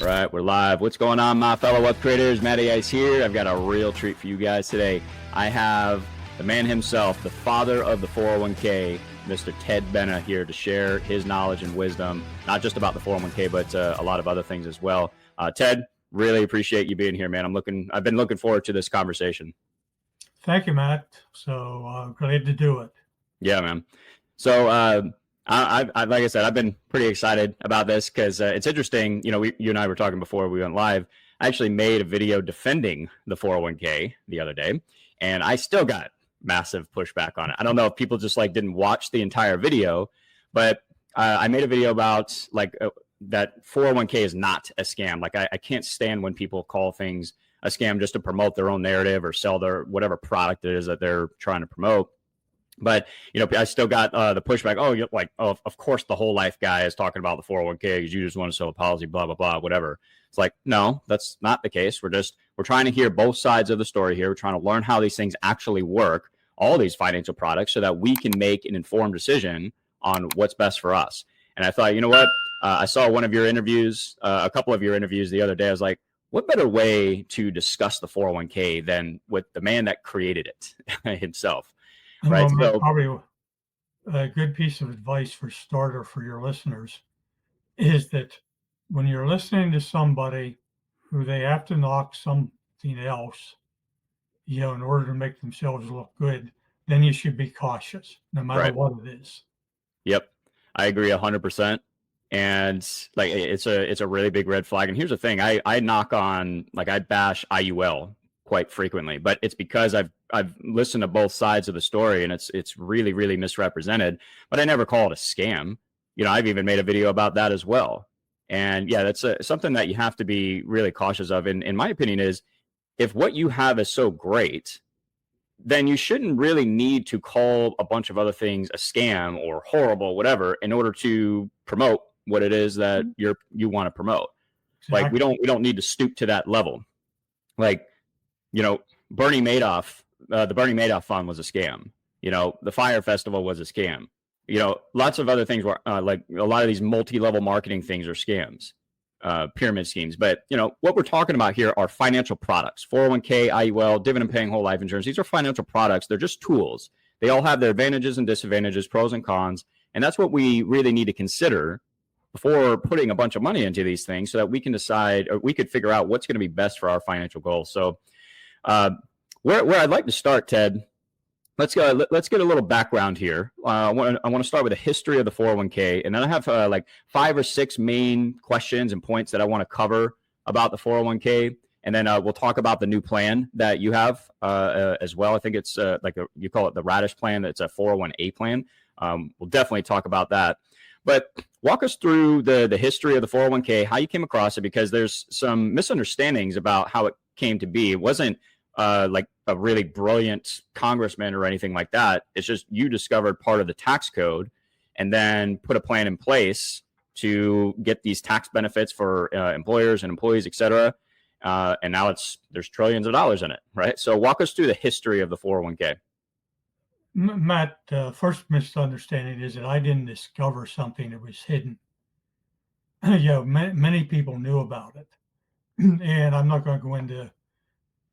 All right, we're live. What's going on, my fellow wealth creators? Matty Ice here. I've got a real treat for you guys today. I have the man himself, the father of the 401k, Mr. Ted Benna, here to share his knowledge and wisdom, not just about the 401k, but a lot of other things as well. Ted, really appreciate you being here, man. I've been looking forward to this conversation. Thank you, Matt. So glad to do it. Yeah, man. So I like I said, I've been pretty excited about this because it's interesting. You know, you and I were talking before we went live. I actually made a video defending the 401k the other day, and I still got massive pushback on it. I don't know if people just didn't watch the entire video, but I made a video about that 401k is not a scam. I can't stand when people call things a scam just to promote their own narrative or sell their whatever product it is that they're trying to promote. But, I still got the pushback. Oh, you're of course, the whole life guy is talking about the 401k because you just want to sell a policy, blah, blah, blah, whatever. It's no, that's not the case. We're trying to hear both sides of the story here. We're trying to learn how these things actually work, all these financial products, so that we can make an informed decision on what's best for us. And I thought, you know what? I saw one of your interviews, a couple of your interviews the other day. I was like, what better way to discuss the 401k than with the man that created it himself? Right. Well, probably a good piece of advice for starter for your listeners is that when you're listening to somebody who they have to knock something else, in order to make themselves look good, then you should be cautious, no matter what it is. Yep, I agree 100%. And it's a really big red flag. And here's the thing: I knock on I bash IUL quite frequently, but it's because I've listened to both sides of the story, and it's really, really misrepresented. But I never call it a scam. I've even made a video about that as well. And yeah, that's something that you have to be really cautious of. And in my opinion, is if what you have is so great, then you shouldn't really need to call a bunch of other things a scam or horrible, whatever, in order to promote what it is that you want to promote. Exactly. We don't need to stoop to that level. Bernie Madoff, the Bernie Madoff fund was a scam. The Fire Festival was a scam. Lots of other things were a lot of these multi-level marketing things are scams, pyramid schemes. But, what we're talking about here are financial products, 401k, IUL, dividend paying whole life insurance. These are financial products. They're just tools. They all have their advantages and disadvantages, pros and cons. And that's what we really need to consider before putting a bunch of money into these things so that we can decide, or we could figure out what's going to be best for our financial goals. So where I'd like to start, Ted, let's get a little background here. I want to start with the history of the 401k, and then I have 5 or 6 main questions and points that I want to cover about the 401k, and then we'll talk about the new plan that you have as well. I think it's you call it the Radish plan. It's a 401a plan. We'll definitely talk about that. But walk us through the history of the 401k, how you came across it, because there's some misunderstandings about how it came to be. It wasn't like a really brilliant congressman or anything like that. It's just you discovered part of the tax code and then put a plan in place to get these tax benefits for employers and employees, et cetera. And now there's trillions of dollars in it, right? So walk us through the history of the 401k. Matt, first misunderstanding is that I didn't discover something that was hidden. Many people knew about it. And I'm not going to go into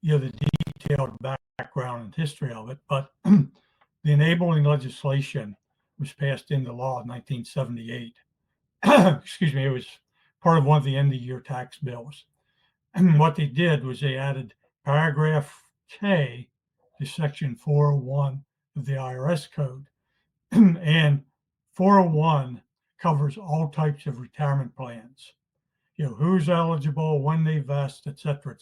the detailed background and history of it, but the enabling legislation was passed into law in 1978. Excuse me, it was part of one of the end of year tax bills. And what they did was they added paragraph K to section 401 of the IRS code. And 401 covers all types of retirement plans. Who's eligible, when they vest, et cetera,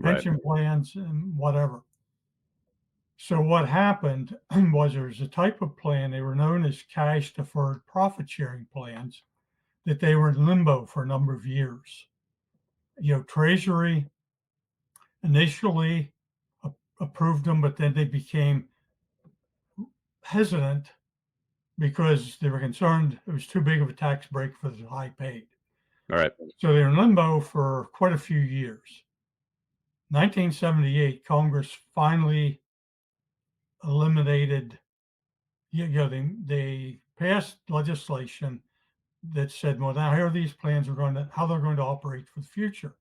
pension plans and whatever. So what happened was there was a type of plan, they were known as cash deferred profit sharing plans, that they were in limbo for a number of years. Treasury initially approved them, but then they became hesitant because they were concerned it was too big of a tax break for the high paid. All right. So they were in limbo for quite a few years. 1978, Congress finally eliminated, they passed legislation that said, well, now here are these plans how they're going to operate for the future.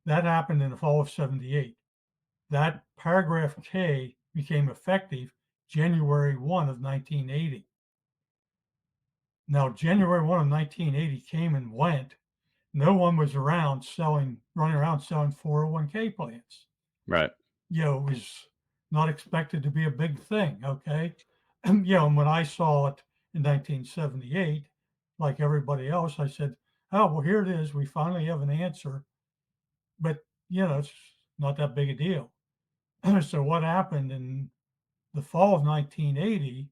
That happened in the fall of 78. That paragraph K became effective January 1 of 1980. Now, January 1 of 1980 came and went. No one was running around selling 401k plans. Right. It was not expected to be a big thing. Okay. And when I saw it in 1978, like everybody else, I said, oh, well, here it is. We finally have an answer. But, it's not that big a deal. So what happened in the fall of 1980,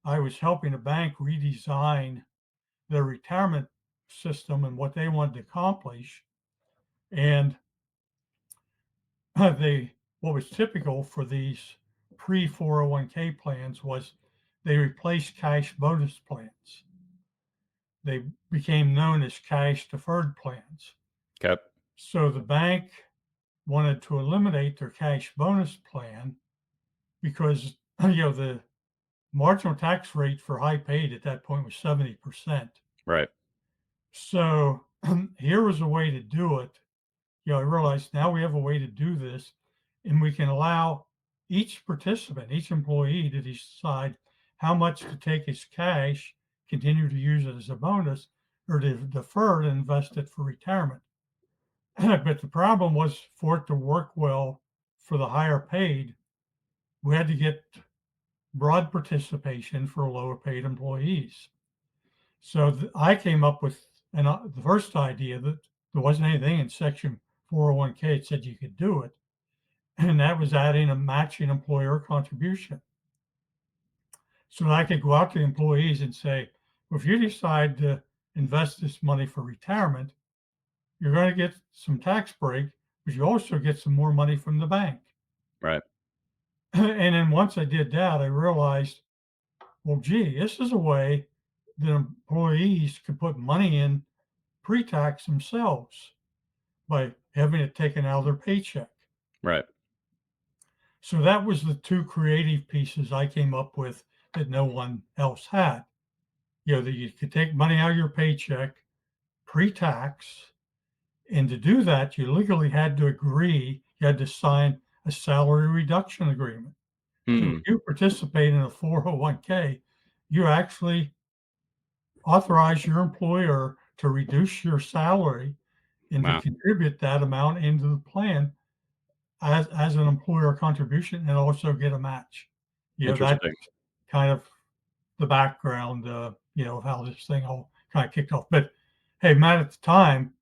I was helping a bank redesign their retirement system and what they wanted to accomplish. And what was typical for these pre 401k plans was they replaced cash bonus plans. They became known as cash deferred plans. Okay. So the bank wanted to eliminate their cash bonus plan because the marginal tax rate for high paid at that point was 70%. Right. So here was a way to do it. I realized now we have a way to do this, and we can allow each participant, each employee to decide how much to take as cash, continue to use it as a bonus, or to defer and invest it for retirement. But the problem was for it to work well for the higher paid, we had to get broad participation for lower paid employees. So I came up with the first idea that there wasn't anything in section 401k that said you could do it. And that was adding a matching employer contribution. So I could go out to the employees and say, well, if you decide to invest this money for retirement, you're going to get some tax break, but you also get some more money from the bank. Right. And then once I did that, I realized, well, gee, this is a way that employees could put money in pre-tax themselves by having it taken out of their paycheck. Right. So that was the two creative pieces I came up with that no one else had. That you could take money out of your paycheck pre-tax, and to do that, you legally had to agree, you had to sign a salary reduction agreement. So if you participate in a 401k, you actually authorize your employer to reduce your salary and to contribute that amount into the plan as an employer contribution, and also get a match. That's kind of the background, of how this thing all kind of kicked off. But hey, Matt, at the time,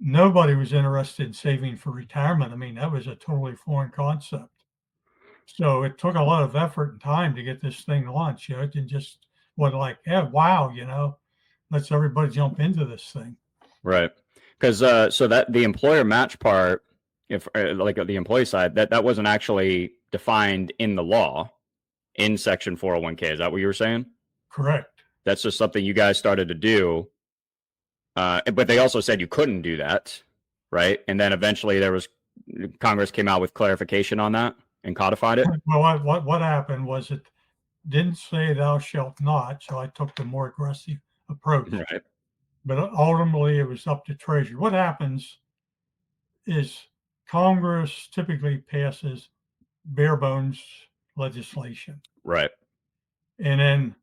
nobody was interested in saving for retirement. I mean, that was a totally foreign concept. So it took a lot of effort and time to get this thing launched. It didn't just was like, yeah, wow, let's everybody jump into this thing. Right. Because so that the employer match part, if like the employee side, that wasn't actually defined in the law in section 401k. Is that what you were saying? Correct. That's just something you guys started to do. But they also said you couldn't do that, right? And then eventually Congress came out with clarification on that and codified it. Well, what happened was it didn't say thou shalt not, so I took the more aggressive approach. Right. But ultimately, it was up to Treasury. What happens is Congress typically passes bare bones legislation. Right. And then,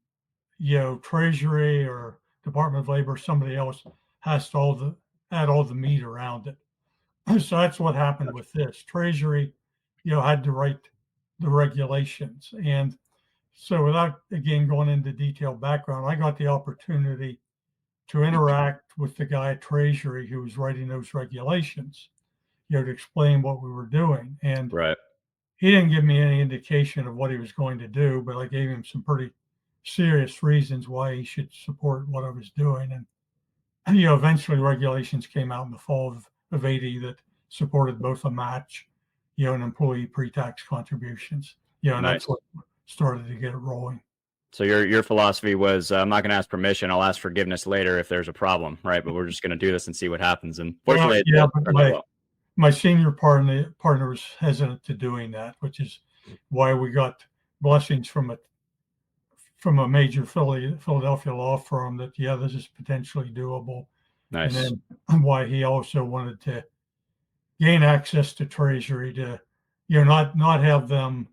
Treasury or Department of Labor, somebody else has to add all the meat around it. So that's what happened with this. Treasury, had to write the regulations. And so without, again, going into detailed background, I got the opportunity to interact with the guy at Treasury who was writing those regulations, to explain what we were doing. And right. He didn't give me any indication of what he was going to do, but I gave him some pretty serious reasons why he should support what I was doing. And eventually regulations came out in the fall of 80 that supported both a match, and employee pre-tax contributions. And That's what started to get it rolling. So your philosophy was, I'm not going to ask permission. I'll ask forgiveness later if there's a problem, right? But we're just going to do this and see what happens. And fortunately, my senior partner was hesitant to doing that, which is why we got blessings from a from a major Philadelphia law firm that, yeah, this is potentially doable. Nice. And then why he also wanted to gain access to Treasury to, not have them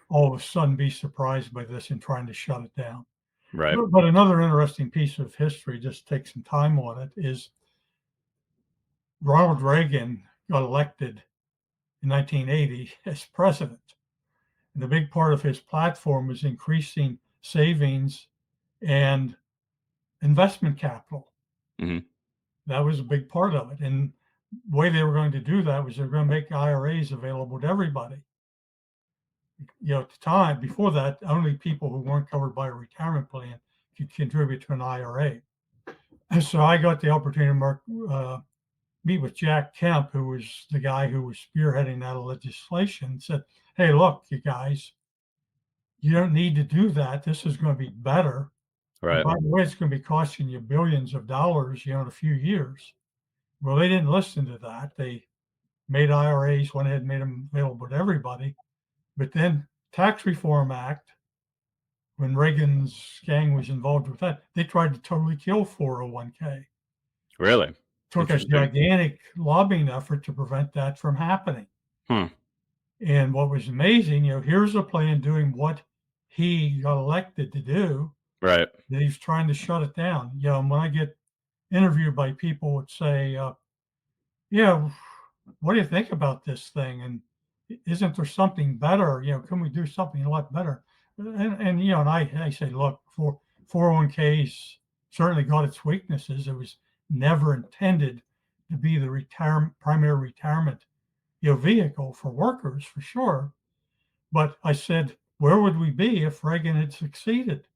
all of a sudden be surprised by this and trying to shut it down. Right. But another interesting piece of history, just take some time on it, is Ronald Reagan got elected in 1980 as president. And the big part of his platform was increasing savings and investment capital. Mm-hmm. That was a big part of it. And the way they were going to do that was they're going to make IRAs available to everybody. At the time, before that, only people who weren't covered by a retirement plan could contribute to an IRA. And so I got the opportunity to meet with Jack Kemp, who was the guy who was spearheading that legislation, and said, hey, look, you guys, you don't need to do that. This is going to be better. Right. By the way, it's going to be costing you billions of dollars, in a few years. Well, they didn't listen to that. They made IRAs, went ahead and made them available to everybody. But then Tax Reform Act, when Reagan's gang was involved with that, they tried to totally kill 401k. Really? Took a gigantic lobbying effort to prevent that from happening. And what was amazing, here's a plan doing what he got elected to do. Right. That he's trying to shut it down. When I get interviewed by people would say, what do you think about this thing? And isn't there something better? Can we do something a lot better? And I say, look, 401ks certainly got its weaknesses. It was never intended to be the primary retirement, vehicle for workers, for sure. But I said, where would we be if Reagan had succeeded?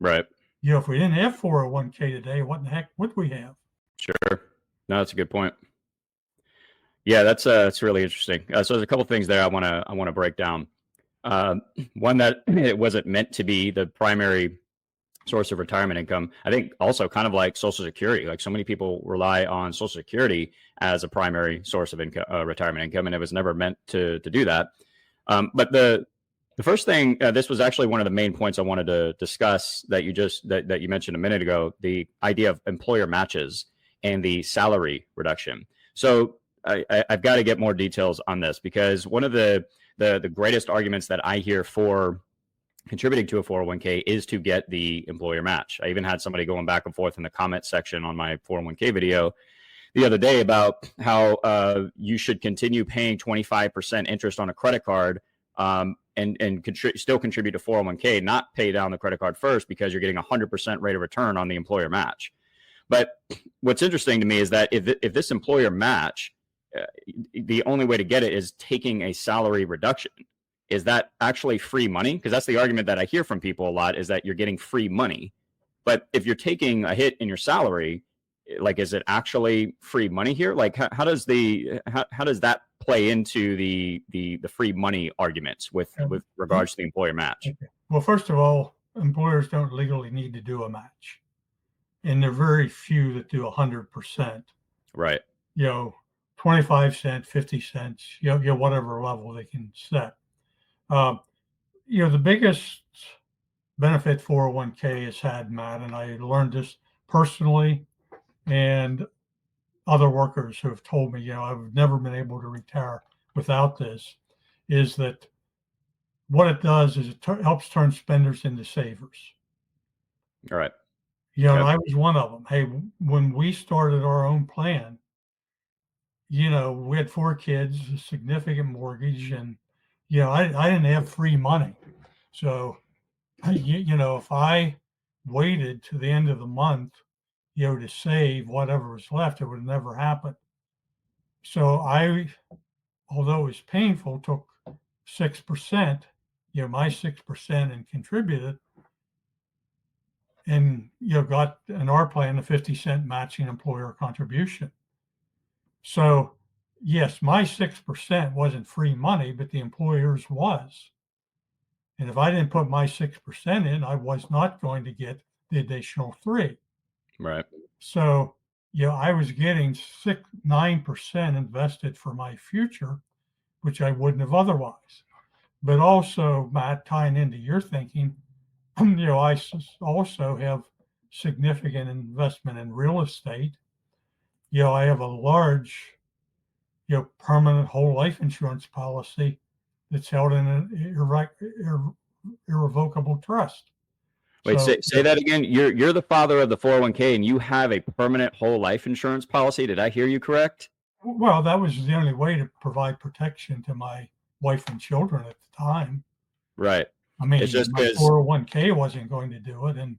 Right. If we didn't have 401k today, what in the heck would we have? Sure. No, that's a good point. Yeah, that's really interesting. So there's a couple of things there I want to break down. One, that it wasn't meant to be the primary source of retirement income. I think also kind of like Social Security, like so many people rely on Social Security as a primary source of income, retirement income, and it was never meant to do that. But the first thing, this was actually one of the main points I wanted to discuss that you mentioned a minute ago, the idea of employer matches and the salary reduction. So I've got to get more details on this, because one of the greatest arguments that I hear for contributing to a 401k is to get the employer match. I even had somebody going back and forth in the comment section on my 401k video the other day about how you should continue paying 25% interest on a credit card and still contribute to 401k, not pay down the credit card first, because you're getting 100% rate of return on the employer match. But what's interesting to me is that if this employer match, the only way to get it is taking a salary reduction. Is that actually free money? Because that's the argument that I hear from people a lot, is that you're getting free money. But if you're taking a hit in your salary, like, is it actually free money here? Like, how does that play into the free money arguments with regards to the employer match? Okay. Well, first of all, employers don't legally need to do a match, and there are very few that do 100%. Right. 25 cents, 50 cents, whatever level they can set. The biggest benefit 401k has had, Matt, and I learned this personally, and other workers who have told me, I've never been able to retire without this, is that what it does is it helps turn spenders into savers. All right. And I was one of them. Hey, when we started our own plan, we had 4 kids, a significant mortgage, and I didn't have free money. So, if I waited to the end of the month, to save whatever was left, it would have never happened. So I, although it was painful, took 6%, my 6%, and contributed, and got in our plan a 50-cent matching employer contribution. So yes, my 6% wasn't free money, but the employer's was. And if I didn't put my 6% in, I was not going to get the additional 3. Right. So, I was getting 9% invested for my future, which I wouldn't have otherwise. But also, Matt, tying into your thinking, I also have significant investment in real estate. I have a large, permanent whole life insurance policy that's held in an irrevocable trust. Wait, So, say that again. You're the father of the 401k and you have a permanent whole life insurance policy. Did I hear you correct? well, that was the only way to provide protection to my wife and children at the time. Right. I It's mean, just my because 401k wasn't going to do it, and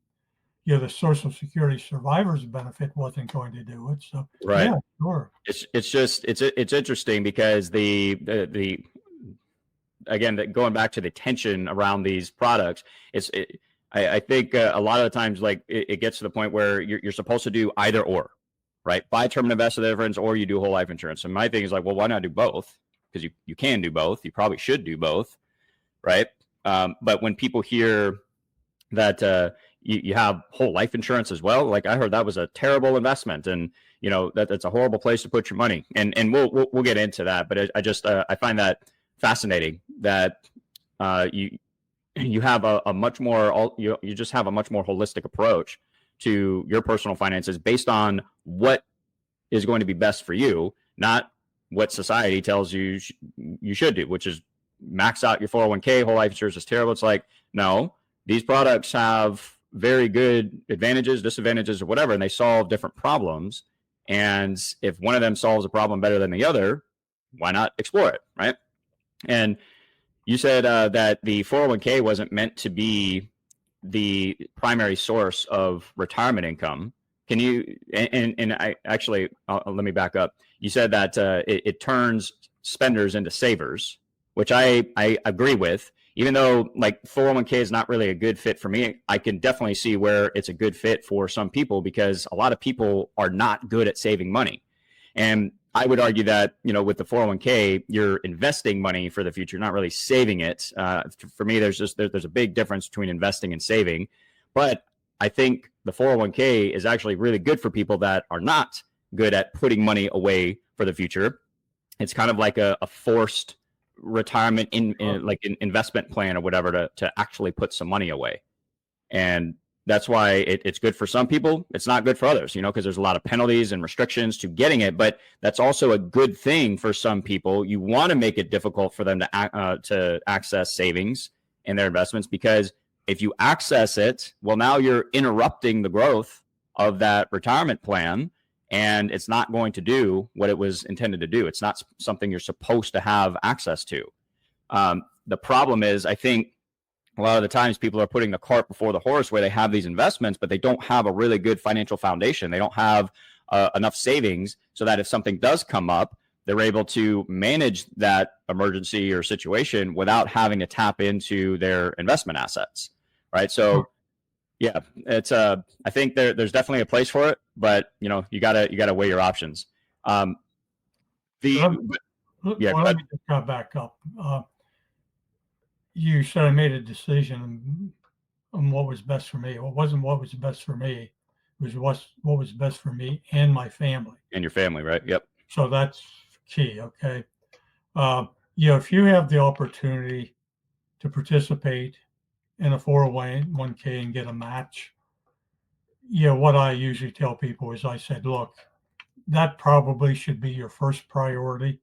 the Social Security survivors benefit wasn't going to do it. So, right. yeah, sure. It's interesting because the again, going back to the tension around these products, I think a lot of the times, like it gets to the point where you're supposed to do either or, right? Buy term and invest the difference, or you do whole life insurance. And my thing is like, well, why not do both? Because you can do both. You probably should do both, right? But when people hear that you have whole life insurance as well, like I heard that was a terrible investment, and that's a horrible place to put your money. And we'll get into that. But I just I find that fascinating that you have a much more you just have a much more holistic approach to your personal finances based on what is going to be best for you, not what society tells you you should do, which is max out your 401k. Whole life insurance is terrible. It's like, no, these products have very good advantages, disadvantages, or whatever, and they solve different problems. And if one of them solves a problem better than the other, why not explore it, right? And you said that the 401k wasn't meant to be the primary source of retirement income. Can you, and I actually, let me back up. You said that it turns spenders into savers, which I agree with. Even though like 401k is not really a good fit for me, I can definitely see where it's a good fit for some people, because a lot of people are not good at saving money. And I would argue that, with the 401k, you're investing money for the future, not really saving it. For me, there's a big difference between investing and saving. But I think the 401k is actually really good for people that are not good at putting money away for the future. It's kind of like a forced retirement like an investment plan or whatever to actually put some money away. And that's why it's good for some people. It's not good for others, because there's a lot of penalties and restrictions to getting it. But that's also a good thing for some people. You want to make it difficult for them to access savings in their investments, because if you access it, well, now you're interrupting the growth of that retirement plan, and it's not going to do what it was intended to do. It's not something you're supposed to have access to. The problem is, I think, a lot of the times people are putting the cart before the horse, where they have these investments, but they don't have a really good financial foundation. They don't have enough savings so that if something does come up, they're able to manage that emergency or situation without having to tap into their investment assets, right? So, yeah, it's I think there's definitely a place for it, but you gotta weigh your options. Let me just go back up. You said I made a decision on what was best for me. It wasn't what was best for me. It was what was best for me and my family. And your family, right? Yep. So that's key. Okay. If you have the opportunity to participate in a 401k and get a match, what I usually tell people is, I said, look, that probably should be your first priority.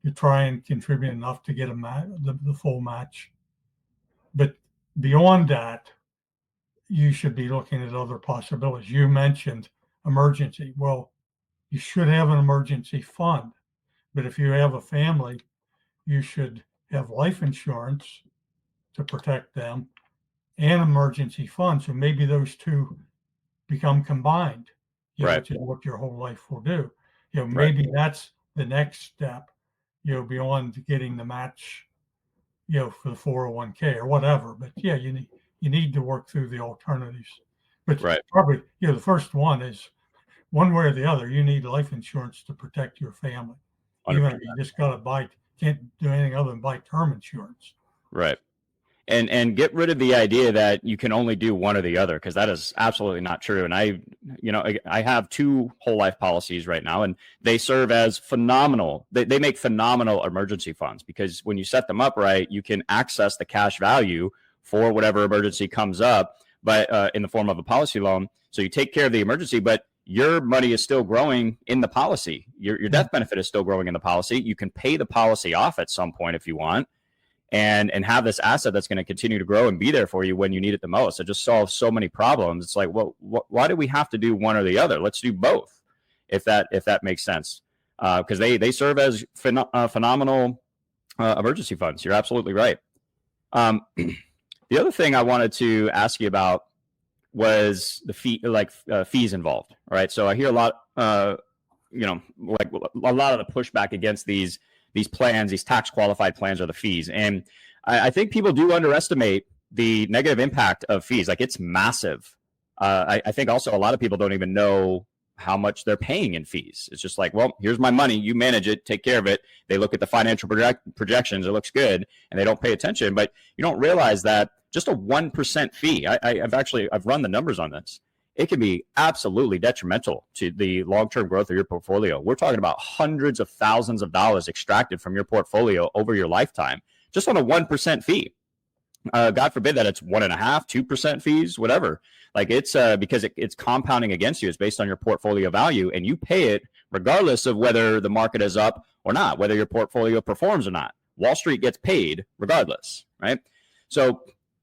You try and contribute enough to get the full match. But beyond that, you should be looking at other possibilities. You mentioned emergency. Well, you should have an emergency fund. But if you have a family, you should have life insurance to protect them and emergency fund. So maybe those two become combined, right. Which is what your whole life will do. Maybe that's the next step, beyond getting the match, for the 401k or whatever. But yeah, you need to work through the alternatives. But probably, the first one is, one way or the other, you need life insurance to protect your family. 100%. Even if you just can't do anything other than buy term insurance. Right. And get rid of the idea that you can only do one or the other, because that is absolutely not true. And I have 2 whole life policies right now, and they serve as phenomenal. They make phenomenal emergency funds, because when you set them up right, you can access the cash value for whatever emergency comes up, but in the form of a policy loan. So you take care of the emergency, but your money is still growing in the policy. Your death benefit is still growing in the policy. You can pay the policy off at some point if you want, and have this asset that's going to continue to grow and be there for you when you need it the most. It just solves so many problems. It's like, well, why do we have to do one or the other? Let's do both, if that makes sense, because they serve as phenomenal emergency funds. You're absolutely right. The other thing I wanted to ask you about was the fees involved. All right, so I hear a lot, like a lot of the pushback against these plans, these tax qualified plans, are the fees, and I think people do underestimate the negative impact of fees. Like, it's massive. I think also a lot of people don't even know how much they're paying in fees. It's just like, well, here's my money, you manage it, take care of it. They look at the financial projections, it looks good, and they don't pay attention. But you don't realize that just a 1% fee, I've run the numbers on this, it can be absolutely detrimental to the long-term growth of your portfolio. We're talking about hundreds of thousands of dollars extracted from your portfolio over your lifetime, just on a 1% fee. God forbid that it's 1.5%, 2% fees, whatever. Like, it's because it's compounding against you. It's based on your portfolio value, and you pay it regardless of whether the market is up or not, whether your portfolio performs or not. Wall Street gets paid regardless, right? So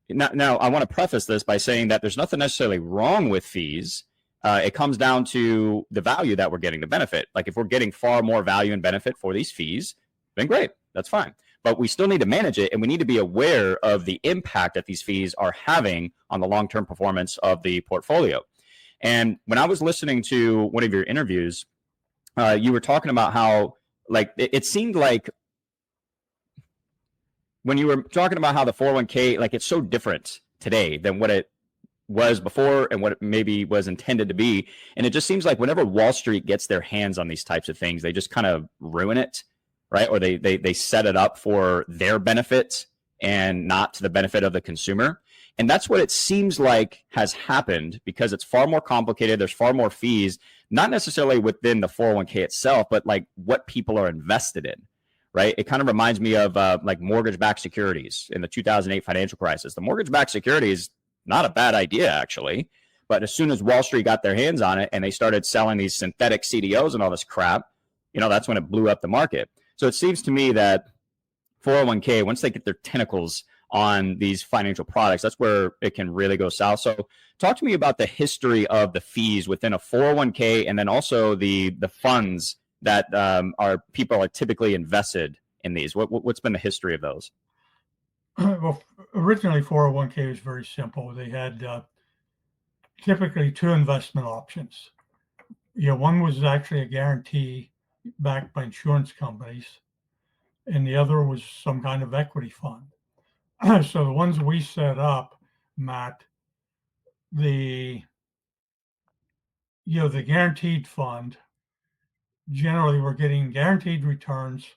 now I want to preface this by saying that there's nothing necessarily wrong with fees. It comes down to the value that we're getting, the benefit. Like, if we're getting far more value and benefit for these fees, then great, that's fine. But we still need to manage it, and we need to be aware of the impact that these fees are having on the long-term performance of the portfolio. And when I was listening to one of your interviews, you were talking about how, like, it seemed like when you were talking about how the 401k, like, it's so different today than what it was before and what it maybe was intended to be. And it just seems like whenever Wall Street gets their hands on these types of things, they just kind of ruin it, right? Or they set it up for their benefit and not to the benefit of the consumer. And that's what it seems like has happened, because it's far more complicated. There's far more fees, not necessarily within the 401k itself, but like what people are invested in, right? It kind of reminds me of like mortgage-backed securities in the 2008 financial crisis. The mortgage-backed securities, not a bad idea, actually. But as soon as Wall Street got their hands on it and they started selling these synthetic CDOs and all this crap, that's when it blew up the market. So it seems to me that 401k, once they get their tentacles on these financial products, that's where it can really go south. So talk to me about the history of the fees within a 401k, and then also the funds that people are typically invested in these. What's been the history of those? Well, originally 401k was very simple. They had typically two investment options. One was actually a guarantee backed by insurance companies, and the other was some kind of equity fund. So the ones we set up, Matt, the guaranteed fund, generally we're getting guaranteed returns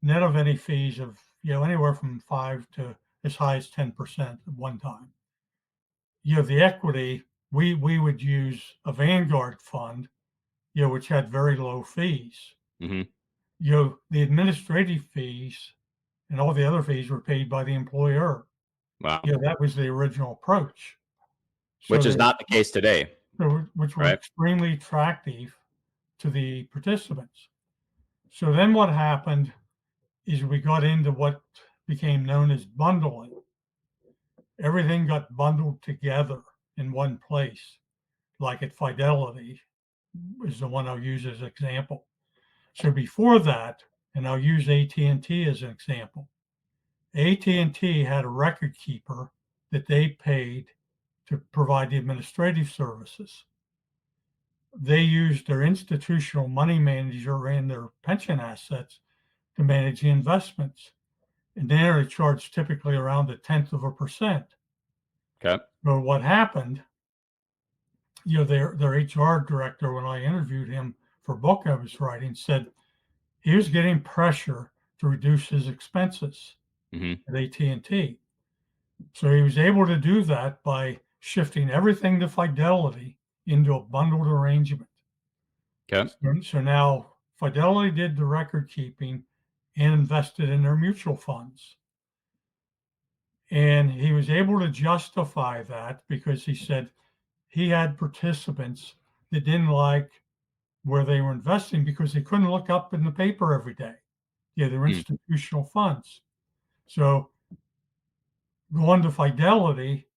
net of any fees of anywhere from 5 to as high as 10% at one time. The equity, we would use a Vanguard fund, which had very low fees. Mm-hmm. The administrative fees and all the other fees were paid by the employer. Wow. That was the original approach. Which is not the case today. Which were extremely attractive to the participants. So then what happened is we got into what became known as bundling. Everything got bundled together in one place, like at Fidelity is the one I'll use as an example. So before that, and I'll use AT&T as an example, AT&T had a record keeper that they paid to provide the administrative services. They used their institutional money manager and their pension assets to manage the investments. And they charged typically around 0.1%. Okay. But what happened, their HR director, when I interviewed him for a book I was writing, said he was getting pressure to reduce his expenses at AT&T. So he was able to do that by shifting everything to Fidelity into a bundled arrangement. Okay. So now Fidelity did the record keeping and invested in their mutual funds. And he was able to justify that because he said he had participants that didn't like where they were investing because they couldn't look up in the paper every day. Yeah, they're institutional funds. So going to Fidelity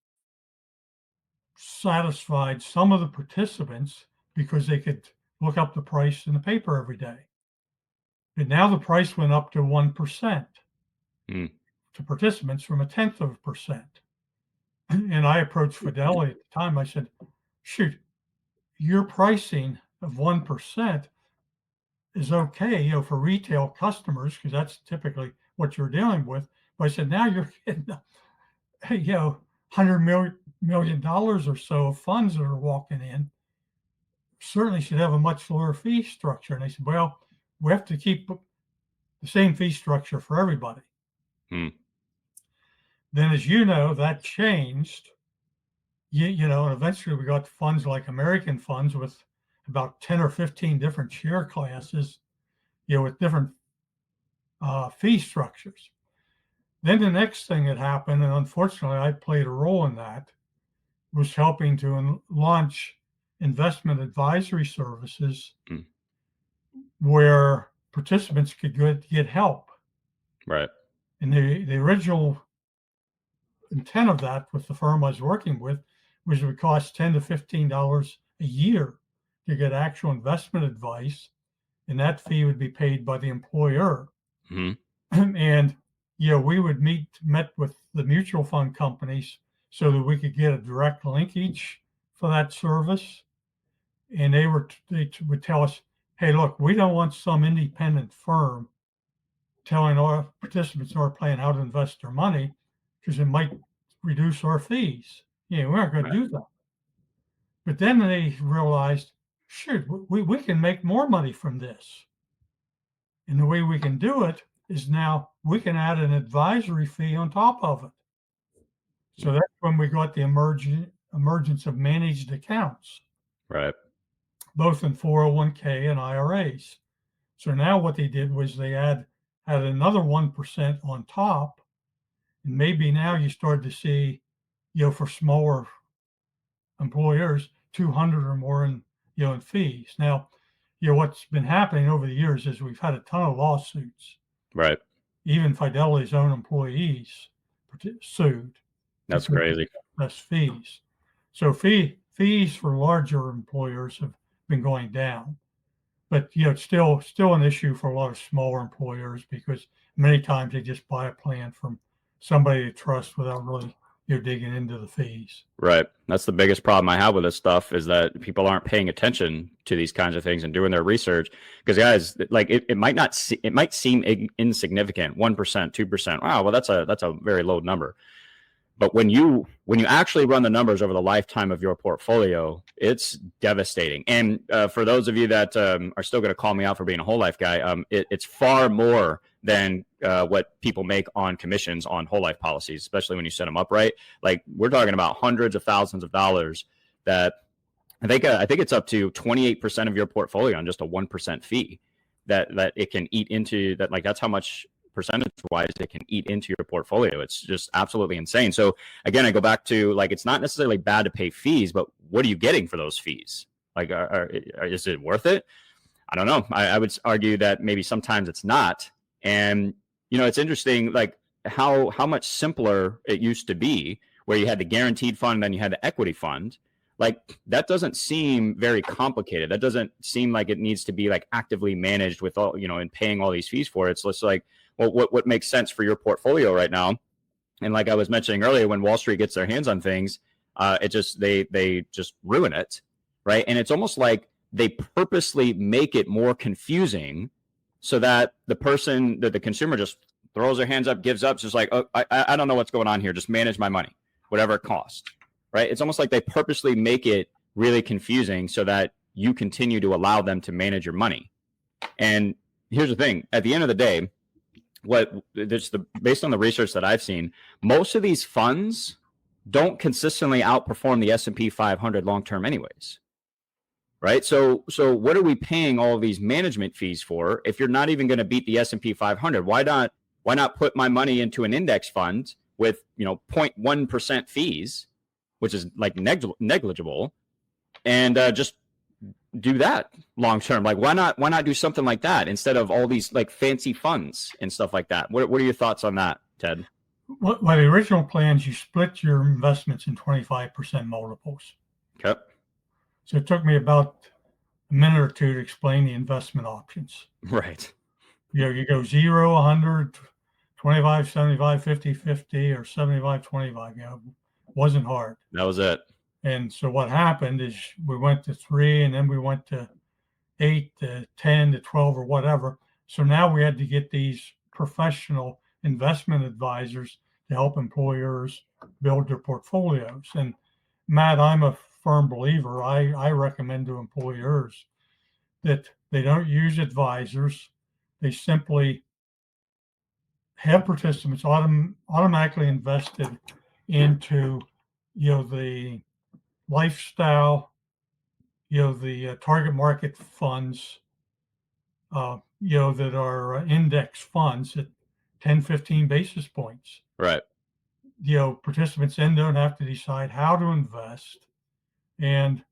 satisfied some of the participants because they could look up the price in the paper every day. But now the price went up to 1% to participants from 0.1%. And I approached Fidelity at the time. I said, shoot, your pricing of 1% is okay, for retail customers, because that's typically what you're dealing with. But I said, now you're getting, $100 million or so of funds that are walking in. Certainly should have a much lower fee structure. And they said, well, we have to keep the same fee structure for everybody. Then, as you know, that changed. And eventually we got funds like American funds with about 10 or 15 different share classes, with different fee structures. Then the next thing that happened, and unfortunately I played a role in that, was helping to launch investment advisory services where participants could get help. Right. And the original intent of that with the firm I was working with was it would cost $10 to $15 a year to get actual investment advice, and that fee would be paid by the employer. And we would met with the mutual fund companies so that we could get a direct linkage for that service. And they would tell us, hey, look, we don't want some independent firm telling our participants in our plan how to invest their money because it might reduce our fees. We aren't going to do that. But then they realized, shoot, we can make more money from this. And the way we can do it is now we can add an advisory fee on top of it. So that's when we got the emergence of managed accounts. Right. Both in 401k and IRAs. So now what they did was they add another 1% on top. And maybe now you start to see, for smaller employers, 200 or more in fees. Now, what's been happening over the years is we've had a ton of lawsuits. Right. Even Fidelity's own employees sued. That's crazy. Less fees. So fees for larger employers have been going down. But it's still an issue for a lot of smaller employers because many times they just buy a plan from somebody they trust without really digging into the fees. Right. That's the biggest problem I have with this stuff is that people aren't paying attention to these kinds of things and doing their research. Because guys, like it might seem insignificant, 1%, 2%. Wow, well that's a very low number. But when you actually run the numbers over the lifetime of your portfolio, it's devastating. And for those of you that are still going to call me out for being a whole life guy, it's far more than what people make on commissions on whole life policies, especially when you set them up right. Like we're talking about hundreds of thousands of dollars that I think it's up to 28% of your portfolio on just a 1% fee that it can eat into that. Like that's how much percentage wise it can eat into your portfolio. It's just absolutely insane. So again, I go back to like, it's not necessarily bad to pay fees, but what are you getting for those fees? Like, is it worth it? I don't know. I would argue that maybe sometimes it's not. And, it's interesting, like how much simpler it used to be where you had the guaranteed fund, then you had the equity fund. Like that doesn't seem very complicated. That doesn't seem like it needs to be like actively managed with all, and paying all these fees for it. So it's like, well, what makes sense for your portfolio right now? And like I was mentioning earlier, when Wall Street gets their hands on things, they just ruin it, right? And it's almost like they purposely make it more confusing so that the consumer just throws their hands up, gives up, just like, oh, I don't know what's going on here. Just manage my money, whatever it costs, right? It's almost like they purposely make it really confusing so that you continue to allow them to manage your money. And here's the thing: at the end of the day, based on the research that I've seen, most of these funds don't consistently outperform the S&P 500 long-term anyways, right? So what are we paying all of these management fees for if you're not even going to beat the S&P 500? Why not put my money into an index fund with 0.1% fees, which is like negligible, and just do that long term. Like why not do something like that instead of all these like fancy funds and stuff like that? What are your thoughts on that, Ted? Well, the original plans, you split your investments in 25% multiples. Okay. So it took me about a minute or two to explain the investment options. Right. You go 0, 100, 25, 75, 50, 50, or 75, 25. Wasn't hard. That was it. And so what happened is we went to 3, and then we went to 8, to 10, to 12, or whatever. So now we had to get these professional investment advisors to help employers build their portfolios. And Matt, I'm a firm believer. I recommend to employers that they don't use advisors. They simply have participants automatically invested into, the lifestyle, the target market funds, that are index funds at 10, 15 basis points. Right. Participants then don't have to decide how to invest, and,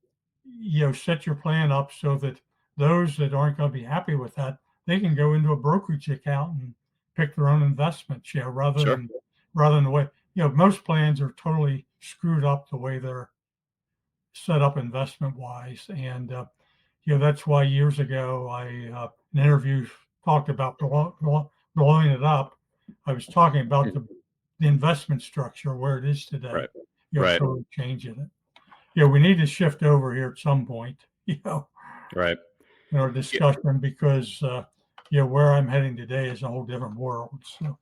set your plan up so that those that aren't going to be happy with that, they can go into a brokerage account and pick their own investments, rather Sure. than the way, most plans are totally screwed up the way they're set up investment wise. And, that's why years ago I, in interviews, talked about blowing it up. I was talking about the investment structure where it is today. Right. Right. Totally changing it. We need to shift over here at some point, Right. in our discussion, because, where I'm heading today is a whole different world. So,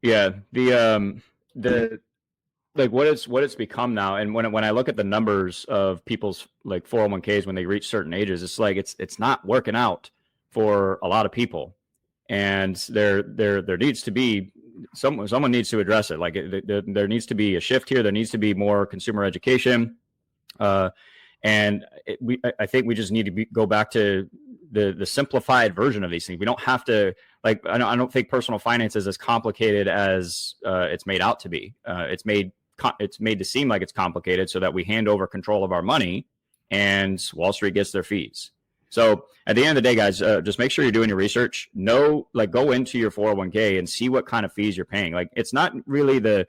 yeah, the like what it's become now, and when I look at the numbers of people's like 401ks when they reach certain ages, it's like it's not working out for a lot of people, and there needs to be someone needs to address it. Like there needs to be a shift here. There needs to be more consumer education, and I think we just need to go back to the simplified version of these things. We don't have to, like, I don't think personal finance is as complicated as it's made out to be. It's made to seem like it's complicated so that we hand over control of our money and Wall Street gets their fees. So at the end of the day, guys, just make sure you're doing your research. Go into your 401k and see what kind of fees you're paying. Like, it's not really the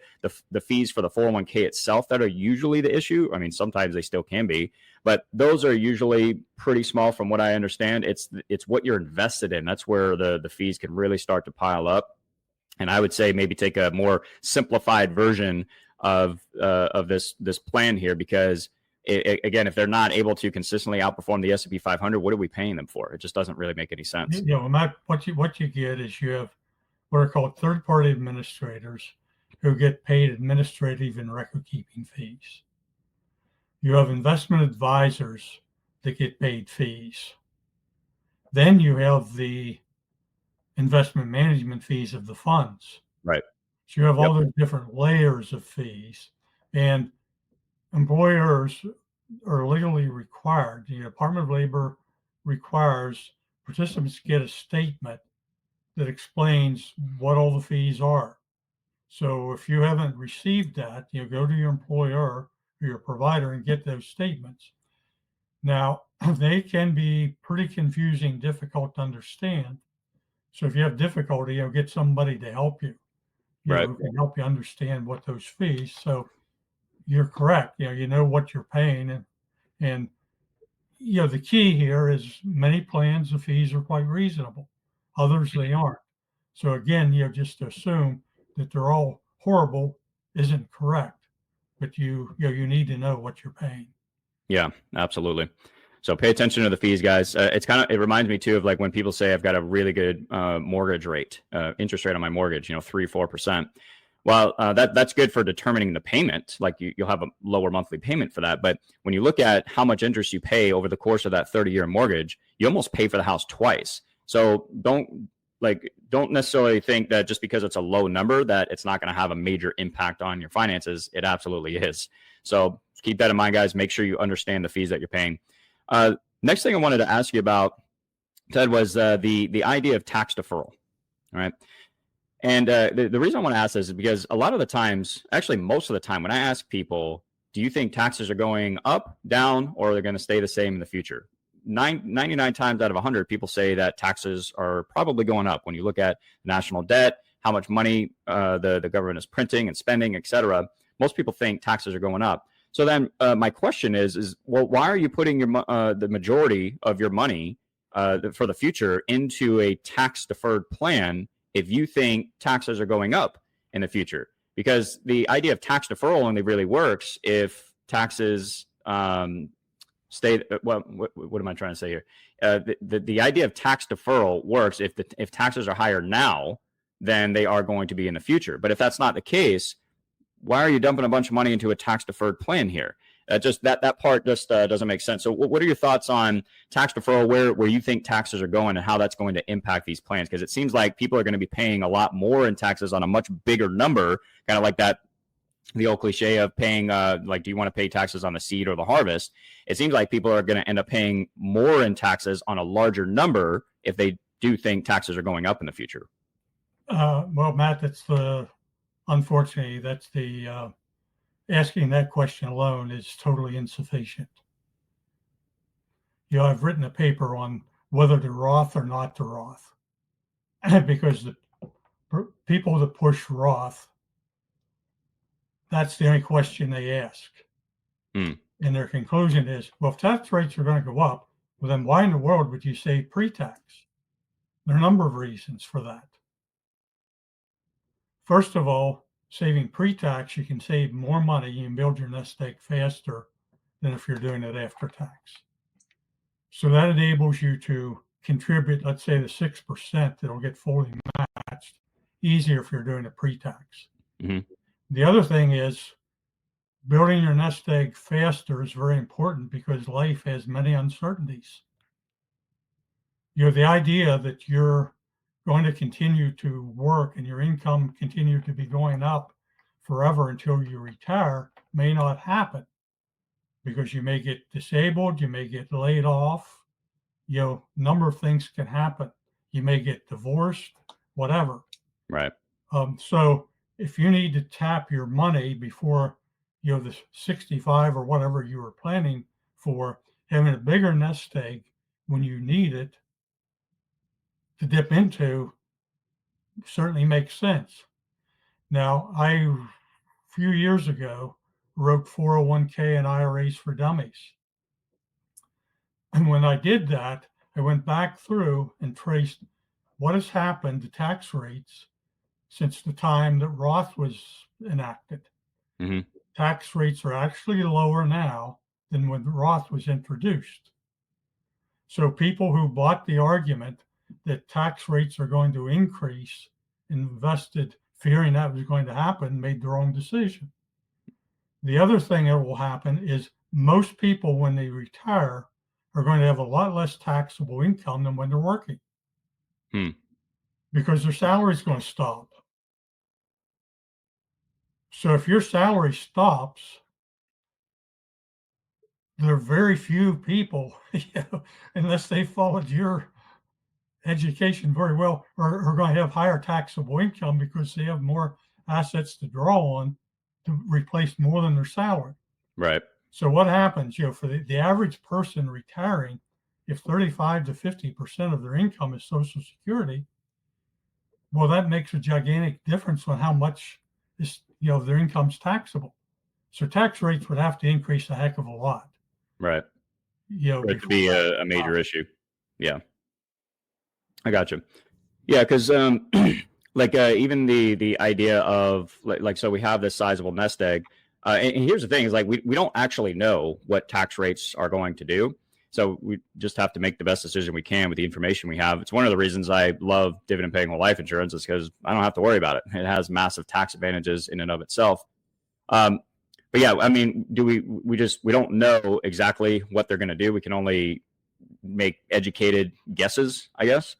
fees for the 401k itself that are usually the issue. I mean, sometimes they still can be, but those are usually pretty small from what I understand. It's what you're invested in. That's where the fees can really start to pile up. And I would say maybe take a more simplified version of this plan here, because again, if they're not able to consistently outperform the S&P 500, what are we paying them for? It just doesn't really make any sense. Matt, what you get is you have what are called third-party administrators who get paid administrative and record-keeping fees. You have investment advisors that get paid fees. Then you have the investment management fees of the funds. Right. So you have all those different layers of fees, and employers are legally required. The Department of Labor requires participants get a statement that explains what all the fees are. So if you haven't received that, go to your employer or your provider and get those statements. Now, they can be pretty confusing, difficult to understand. So if you have difficulty, get somebody to help you, Right. who can help you understand what those fees. So you're correct. You know what you're paying, and the key here is many plans, the fees are quite reasonable. Others, they aren't. So again, just assume that they're all horrible isn't correct, but you need to know what you're paying. Yeah, absolutely. So pay attention to the fees, guys. It reminds me too of like when people say I've got a really good mortgage rate, interest rate on my mortgage, 3-4%. Well, that's good for determining the payment. Like you'll have a lower monthly payment for that. But when you look at how much interest you pay over the course of that 30-year mortgage, you almost pay for the house twice. So don't necessarily think that just because it's a low number that it's not going to have a major impact on your finances. It absolutely is. So keep that in mind, guys. Make sure you understand the fees that you're paying. Next thing I wanted to ask you about, Ted, was the idea of tax deferral. All right. And the reason I want to ask this is because a lot of the times, actually most of the time, when I ask people, do you think taxes are going up, down, or they're going to stay the same in the future? 99 times out of 100, people say that taxes are probably going up. When you look at national debt, how much money the government is printing and spending, et cetera, most people think taxes are going up. So then my question is, well, why are you putting the majority of your money for the future into a tax deferred plan if you think taxes are going up in the future? Because the idea of tax deferral only really works if taxes stay. Well, what am I trying to say here? The idea of tax deferral works if taxes are higher now than they are going to be in the future. But if that's not the case, why are you dumping a bunch of money into a tax deferred plan here? Just that part just doesn't make sense. So what are your thoughts on tax deferral, where you think taxes are going and how that's going to impact these plans? Because it seems like people are going to be paying a lot more in taxes on a much bigger number, kind of like the old cliche of paying, like, do you want to pay taxes on the seed or the harvest? It seems like people are going to end up paying more in taxes on a larger number if they do think taxes are going up in the future. Well, Matt, unfortunately, that's the asking that question alone is totally insufficient. I've written a paper on whether to Roth or not to Roth, because the people that push Roth, that's the only question they ask. And their conclusion is, well, if tax rates are going to go up, well, then why in the world would you save pre-tax? There are a number of reasons for that. First of all, saving pre-tax, you can save more money. You can build your nest egg faster than if you're doing it after tax. So that enables you to contribute, let's say, the 6% that'll get fully matched easier if you're doing it pre-tax. Mm-hmm. The other thing is building your nest egg faster is very important because life has many uncertainties. The idea that you're going to continue to work and your income continue to be going up forever until you retire may not happen, because you may get disabled, you may get laid off, number of things can happen. You may get divorced, whatever. Right. So if you need to tap your money before the 65 or whatever you were planning for, having a bigger nest egg when you need it to dip into certainly makes sense. Now, a few years ago, wrote 401k and IRAs for dummies. And when I did that, I went back through and traced what has happened to tax rates since the time that Roth was enacted. Mm-hmm. Tax rates are actually lower now than when Roth was introduced. So people who bought the argument that tax rates are going to increase, invested fearing that was going to happen, made the wrong decision. The other thing that will happen is most people, when they retire, are going to have a lot less taxable income than when they're working, because their salary is going to stop. So if your salary stops, there are very few people, unless they followed your education very well, are going to have higher taxable income because they have more assets to draw on to replace more than their salary. Right. So what happens, for the average person retiring, if 35 to 50% of their income is Social Security, well, that makes a gigantic difference on how much is, their income's taxable. So tax rates would have to increase a heck of a lot. Right. For it to be a major issue. Yeah. I got you. Yeah, because like even the idea of like so we have this sizable nest egg, and here's the thing: is like we don't actually know what tax rates are going to do, so we just have to make the best decision we can with the information we have. It's one of the reasons I love dividend paying whole life insurance, is because I don't have to worry about it. It has massive tax advantages in and of itself. But yeah, I mean, we don't know exactly what they're going to do. We can only make educated guesses, I guess.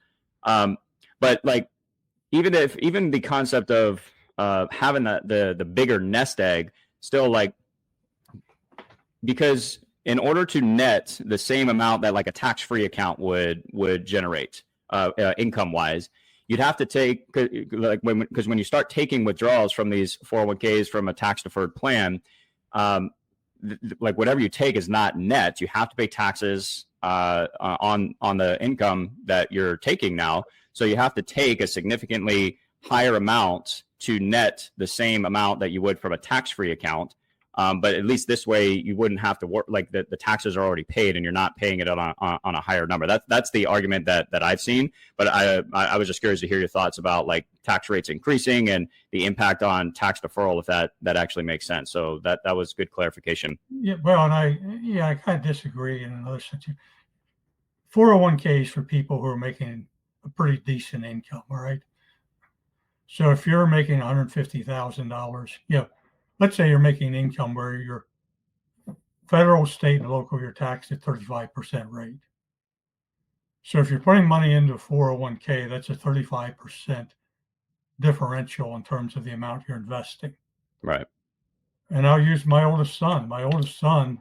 But like, even the concept of having the bigger nest egg, still, like, because in order to net the same amount that like a tax-free account would generate income wise, you'd have to take, like because when you start taking withdrawals from these 401ks from a tax deferred plan, like whatever you take is not net. You have to pay taxes on the income that you're taking now. So you have to take a significantly higher amount to net the same amount that you would from a tax-free account. But at least this way, you wouldn't have to work, like the taxes are already paid and you're not paying it on a higher number. That's the argument that I've seen. But I was just curious to hear your thoughts about like tax rates increasing and the impact on tax deferral, if that actually makes sense. So that was good clarification. Yeah, well, and I kind of disagree in another sense. 401ks for people who are making a pretty decent income, all right? So if you're making $150,000, let's say you're making income where you're federal, state, and local, you're taxed at 35% rate. So if you're putting money into a 401k, that's a 35% differential in terms of the amount you're investing. Right. And I'll use my oldest son. My oldest son,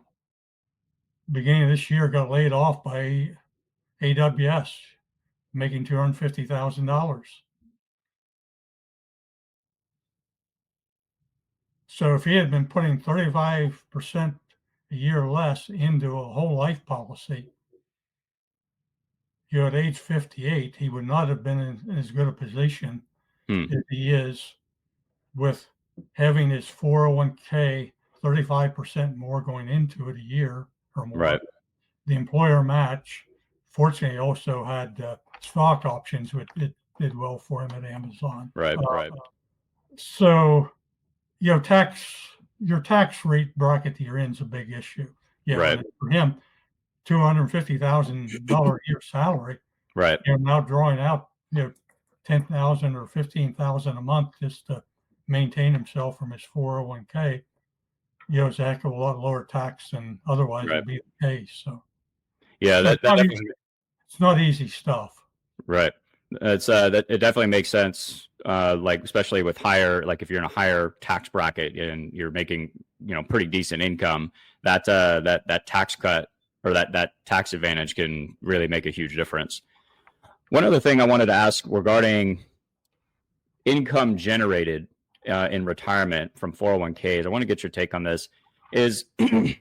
beginning of this year, got laid off by AWS, making $250,000. So if he had been putting 35% a year less into a whole life policy, at age 58, he would not have been in as good a position as he is with having his 401k 35% more going into it a year or more. Right. The employer match, fortunately, also had stock options, which it did well for him at Amazon. Right. Right. So, your tax rate bracket that you're in is a big issue. Right. For him, $250,000 a year salary. Right. Now drawing out, $10,000 or $15,000 a month just to maintain himself from his 401k, is a heck of a lot lower tax than otherwise would be the case. So, yeah, it's not easy stuff. Right. It's it definitely makes sense. Like especially with higher, like if you're in a higher tax bracket and you're making pretty decent income, that tax cut or that tax advantage can really make a huge difference. One other thing I wanted to ask regarding income generated in retirement from 401ks, I want to get your take on this. Is it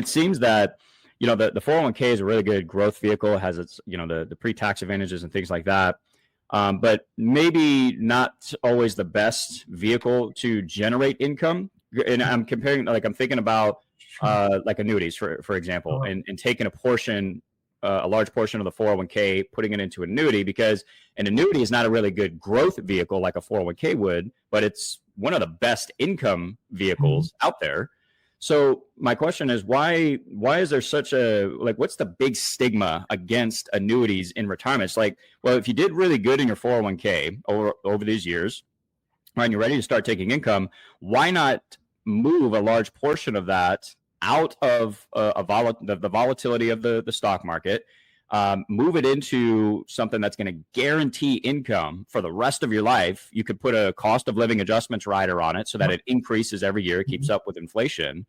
seems that the 401k is a really good growth vehicle. It has its the pre-tax advantages and things like that, but maybe not always the best vehicle to generate income. And I'm comparing, like I'm thinking about like annuities, for example, and taking a large portion of the 401k, putting it into an annuity, because an annuity is not a really good growth vehicle like a 401k would, but it's one of the best income vehicles out there. So my question is, why is there such a, like, what's the big stigma against annuities in retirement? It's like, well, if you did really good in your 401k over these years, right, and you're ready to start taking income, why not move a large portion of that out of the volatility of the stock market, move it into something that's going to guarantee income for the rest of your life? You could put a cost of living adjustments rider on it so that it increases every year, it keeps up with inflation,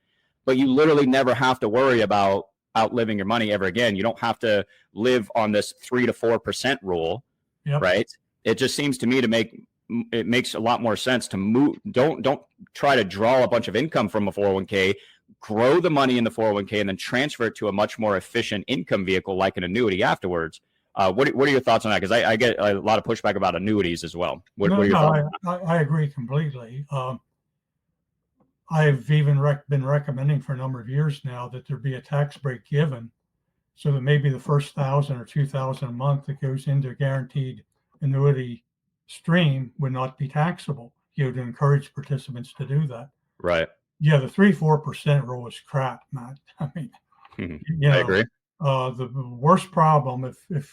but you literally never have to worry about outliving your money ever again. You don't have to live on this 3 to 4% rule, right? It just seems to me it makes a lot more sense to move. Don't try to draw a bunch of income from a 401k, grow the money in the 401k, and then transfer it to a much more efficient income vehicle like an annuity afterwards. What are your thoughts on that? Because I get a lot of pushback about annuities as well. What are your thoughts? I agree completely. I've even been recommending for a number of years now that there be a tax break given, so that maybe the first $1,000 or $2,000 a month that goes into a guaranteed annuity stream would not be taxable. To encourage participants to do that. Right. Yeah, the 3-4% rule is crap, Matt. I mean, I agree. The worst problem if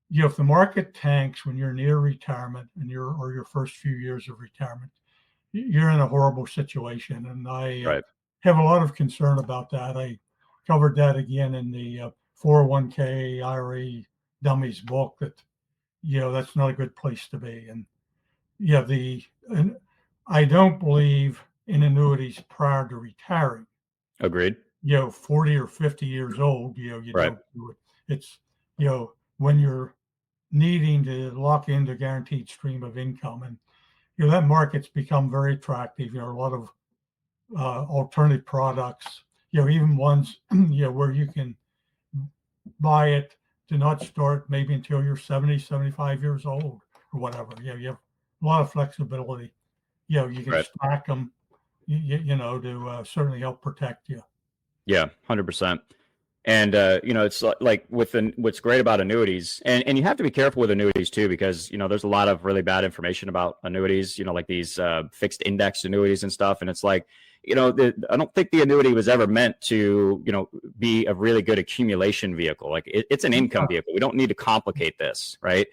the market tanks when you're near retirement and your first few years of retirement, you're in a horrible situation. And I have a lot of concern about that. I covered that again in the 401k IRA dummies book, that that's not a good place to be. And I don't believe in annuities prior to retiring. Agreed. 40 or 50 years old, you don't do it. It's when you're needing to lock into a guaranteed stream of income. And, that market's become very attractive. A lot of alternative products, even ones, where you can buy it to not start maybe until you're 70, 75 years old or whatever. You have a lot of flexibility. You can Right. stack them, to certainly help protect you. Yeah, 100%. And it's like what's great about annuities, and you have to be careful with annuities too, because there's a lot of really bad information about annuities. Like these fixed index annuities and stuff, and it's like I don't think the annuity was ever meant to be a really good accumulation vehicle. Like it's an income vehicle. We don't need to complicate this, right?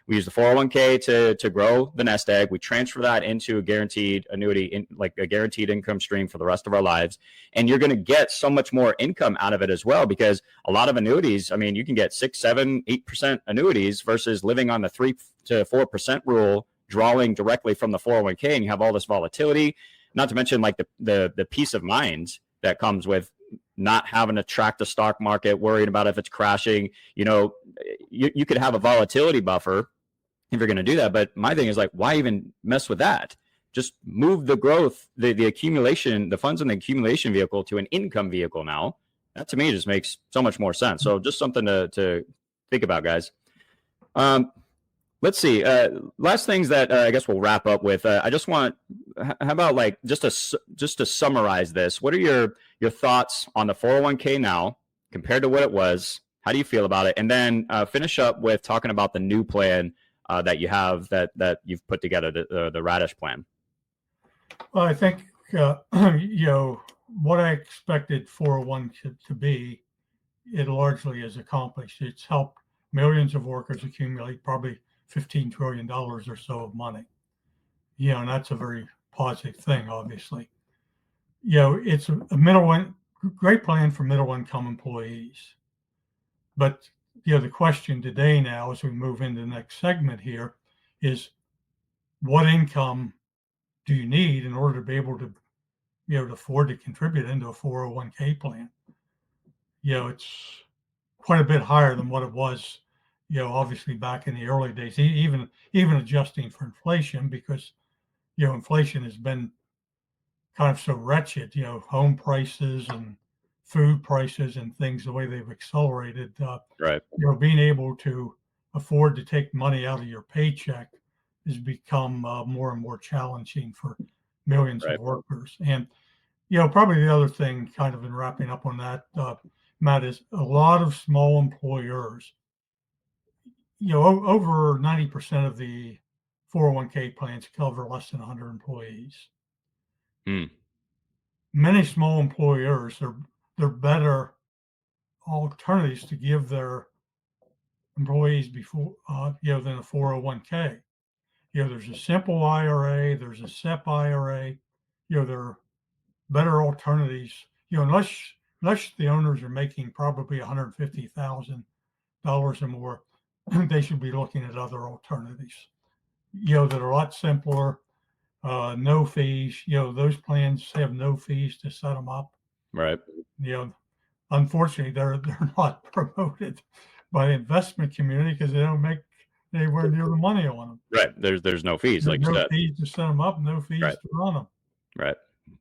We use the 401k to grow the nest egg. We transfer that into a guaranteed annuity, like a guaranteed income stream for the rest of our lives. And you're going to get so much more income out of it as well, because a lot of annuities, I mean, you can get 6, 7, 8% annuities versus living on the 3 to 4% rule, drawing directly from the 401k, and you have all this volatility. Not to mention like the peace of mind that comes with not having to track the stock market, worrying about if it's crashing. You could have a volatility buffer if you're going to do that. But my thing is like, why even mess with that? Just move the growth, the accumulation, the funds in the accumulation vehicle to an income vehicle now. That to me just makes so much more sense. So just something to think about, guys. Let's see. Last things that I guess we'll wrap up with. I just want, how about like just to summarize this? What are your thoughts on the 401k now compared to what it was? How do you feel about it? And then finish up with talking about the new plan that you have that you've put together, the Radish plan. Well, I think what I expected 401 to be, it largely has accomplished. It's helped millions of workers accumulate probably $15 trillion or so of money. And that's a very positive thing, obviously. It's a great plan for middle income employees. But the question today now, as we move into the next segment here, is what income do you need in order to be able to to afford to contribute into a 401k plan? It's quite a bit higher than what it was, obviously back in the early days, even adjusting for inflation, because inflation has been kind of so wretched. Home prices and food prices and things, the way they've accelerated. Right. Being able to afford to take money out of your paycheck has become more and more challenging for millions of workers. And probably the other thing, kind of in wrapping up on that, Matt, is a lot of small employers. Over 90% of the 401k plans cover less than 100 employees. Many small employers, they're better alternatives to give their employees before than a 401k. There's a simple IRA, there's a SEP IRA. There are better alternatives. Unless the owners are making probably $150,000 or more, they should be looking at other alternatives. That are a lot simpler, no fees. Those plans have no fees to set them up. Right. Unfortunately, they're not promoted by the investment community because they don't make anywhere near the money on them. Right. There's no fees. There's no fees to set them up, no fees to run them. Right.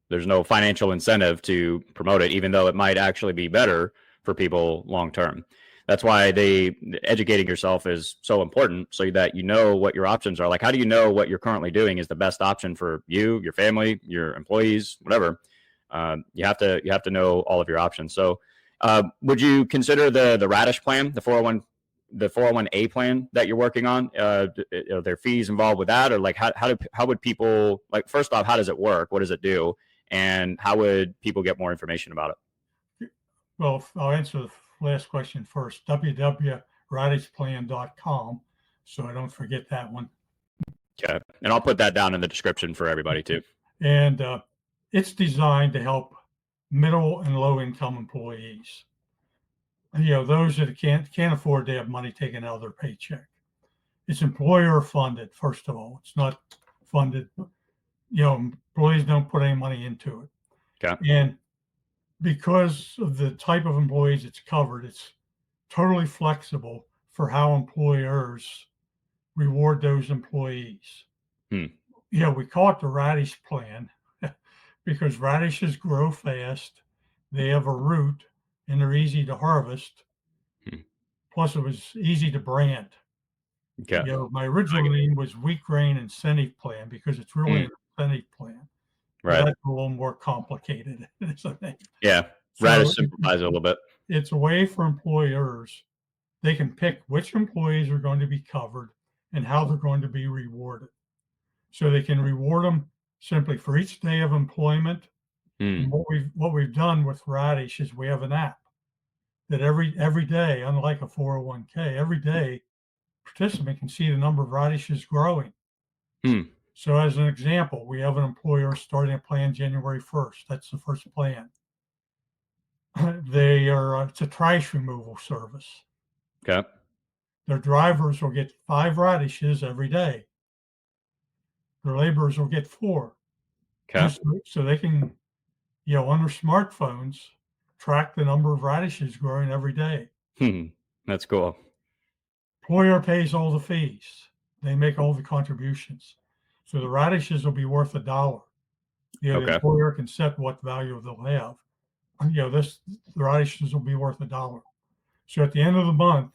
There's no financial incentive to promote it, even though it might actually be better for people long term. That's why educating yourself is so important, so that you know what your options are. Like, how do you know what you're currently doing is the best option for you, your family, your employees, whatever? You have to know all of your options. So, would you consider the Radish plan, the 401a plan that you're working on? Are there fees involved with that, or like how would people, like, first off, how does it work? What does it do? And how would people get more information about it? Well, I'll answer the last question first. www.radishplan.com, so I don't forget that one. Okay, and I'll put that down in the description for everybody too. And it's designed to help middle and low income employees. Those that can't afford to have money taken out of their paycheck. It's employer funded, first of all. It's not funded. Employees don't put any money into it. Okay. And because of the type of employees it's covered, it's totally flexible for how employers reward those employees. Hmm. We call it the radish plan because radishes grow fast, they have a root, and they're easy to harvest. Hmm. Plus, it was easy to brand. Okay. My original name was Wheat Grain Incentive Plan because it's really an incentive plan. But Right. that's a little more complicated. Yeah. So Radish simplifies it a little bit. it's a way for employers, they can pick which employees are going to be covered and how they're going to be rewarded. So they can reward them simply for each day of employment. And what we've done with Radish is we have an app that every day, unlike a 401k, every day participant can see the number of radishes growing. So as an example, we have an employer starting a plan January 1st. That's the first plan. It's a trash removal service. Okay. Their drivers will get 5 radishes every day. Their laborers will get 4. Okay. So they can, on their smartphones, track the number of radishes growing every day. That's cool. Employer pays all the fees. They make all the contributions. So the radishes will be worth $1. The employer can set what value they'll have. The radishes will be worth $1. So at the end of the month,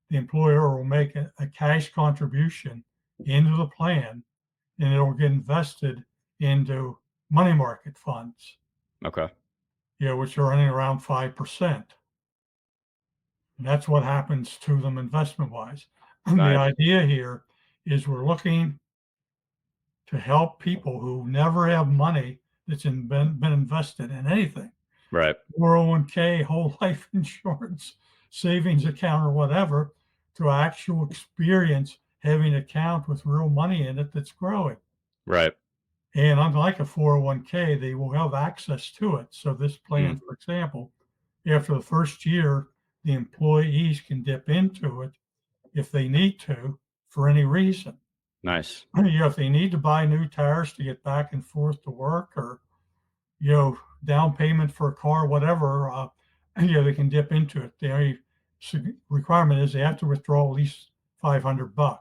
the employer will make a cash contribution into the plan, and it'll get invested into money market funds. Okay. Which are running around 5%. And that's what happens to them investment wise. The idea here is we're looking to help people who never have money that's been invested in anything. Right. 401k, whole life insurance, savings account, or whatever, to actual experience having an account with real money in it that's growing. Right. And unlike a 401k, they will have access to it. So this plan, for example, after the first year, the employees can dip into it if they need to for any reason. Nice. If they need to buy new tires to get back and forth to work, or down payment for a car, whatever, they can dip into it. The only requirement is they have to withdraw at least $500.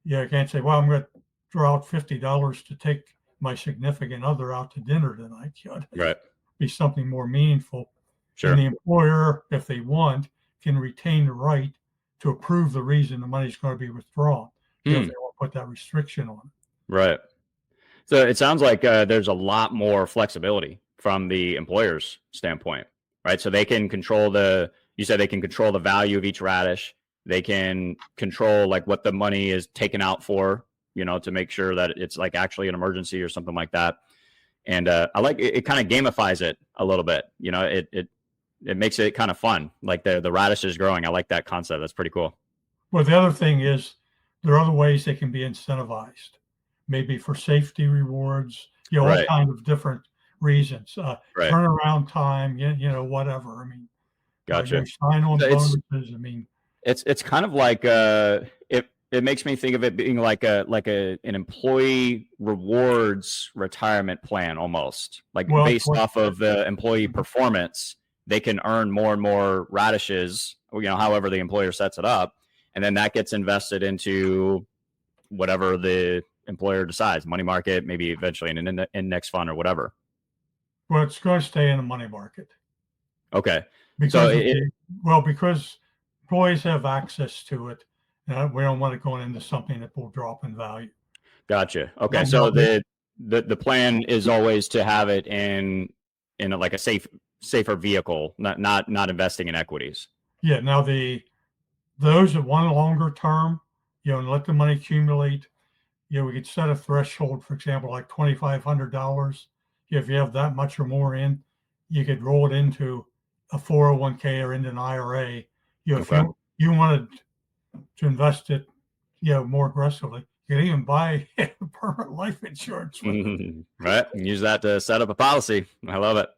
You can't say, well, I'm going to draw out $50 to take my significant other out to dinner tonight. Right. Be something more meaningful. Sure. And the employer, if they want, can retain the right to approve the reason the money is going to be withdrawn. If they want to put that restriction on it. Right. So it sounds like there's a lot more flexibility from the employer's standpoint, right? So they can control you said they can control the value of each radish. They can control like what the money is taken out for, to make sure that it's like actually an emergency or something like that. And I like it kind of gamifies it a little bit. It makes it kind of fun. Like the radish is growing. I like that concept. That's pretty cool. Well, the other thing is there are other ways they can be incentivized, maybe for safety rewards, all kinds of different reasons, turnaround time, whatever. I mean, gotcha. Sign-on bonuses. I mean, it's kind of like it makes me think of it being like an employee rewards retirement plan almost, like based off of the employee performance. They can earn more and more radishes, however the employer sets it up, and then that gets invested into whatever the employer decides, money market, maybe eventually in an index fund or whatever. Well, it's going to stay in the money market. Okay. Because because employees have access to it, and we don't want it going into something that will drop in value. Gotcha. Okay. So the plan is always to have it in like a safer vehicle, not investing in equities. Yeah. Now those that want a longer term, and let the money accumulate, we could set a threshold, for example, like $2,500. If you have that much or more in, you could roll it into a 401k or into an IRA. If you wanted to invest it, more aggressively, you can even buy permanent life insurance with it. Right. Use that to set up a policy. I love it.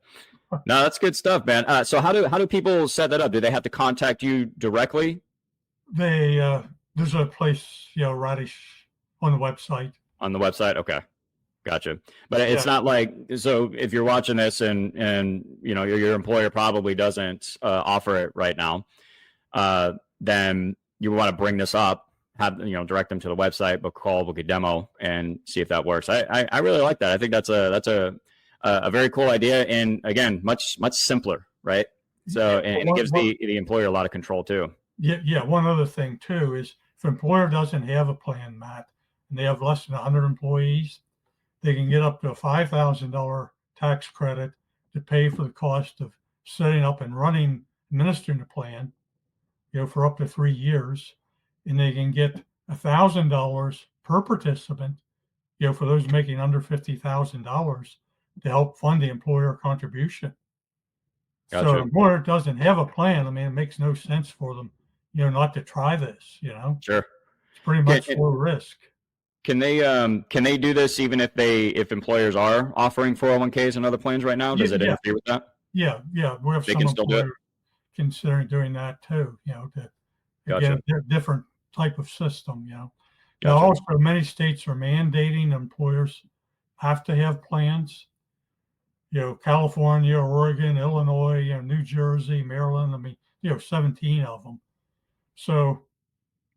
No, that's good stuff, man. So how do people set that up? Do they have to contact you directly? There's a place, Radish on the website. On the website? Okay. Gotcha. But it's not like, so if you're watching this and your employer probably doesn't offer it right now, then you want to bring this up, have, direct them to the website, book a call, book a demo, and see if that works. I really like that. I think that's a very cool idea. And again, much simpler, right? So, and it gives the employer a lot of control too. Yeah. One other thing too is if an employer doesn't have a plan, Matt, and they have less than 100 employees, they can get up to a $5,000 tax credit to pay for the cost of setting up and administering the plan, for up to 3 years. And they can get $1,000 per participant, for those making under $50,000 to help fund the employer contribution. Gotcha. So the employer doesn't have a plan. I mean, it makes no sense for them, not to try this, Sure. It's pretty much low risk. Can they do this even if employers are offering 401ks and other plans right now? Does it interfere with that? Yeah. We have some employers considering doing that too, again, a different type of system, Now also many states are mandating employers have to have plans. California, Oregon, Illinois, New Jersey, Maryland, 17 of them. So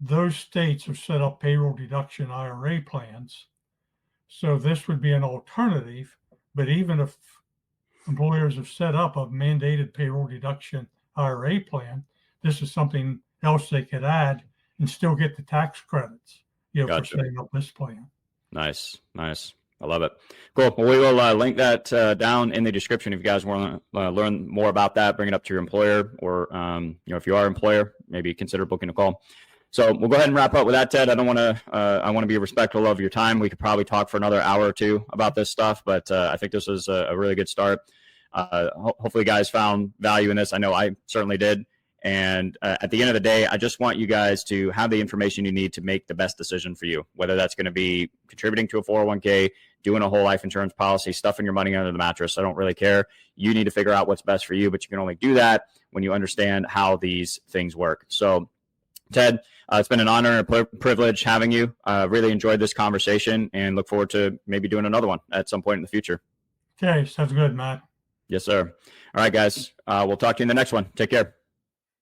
those states have set up payroll deduction IRA plans. So this would be an alternative, but even if employers have set up a mandated payroll deduction IRA plan, this is something else they could add and still get the tax credits, for setting up this plan. Nice. I love it. Cool. Well, we will link that down in the description if you guys want to learn more about that, bring it up to your employer, or if you are an employer, maybe consider booking a call. So we'll go ahead and wrap up with that, Ted. I want to be respectful of your time. We could probably talk for another hour or two about this stuff, but I think this was a really good start. Hopefully you guys found value in this. I know I certainly did. And at the end of the day, I just want you guys to have the information you need to make the best decision for you, whether that's going to be contributing to a 401k, doing a whole life insurance policy, stuffing your money under the mattress. I don't really care. You need to figure out what's best for you, but you can only do that when you understand how these things work. So, Ted, it's been an honor and a privilege having you. Really enjoyed this conversation and look forward to maybe doing another one at some point in the future. Okay, sounds good, Matt. Yes, sir. All right, guys. We'll talk to you in the next one. Take care.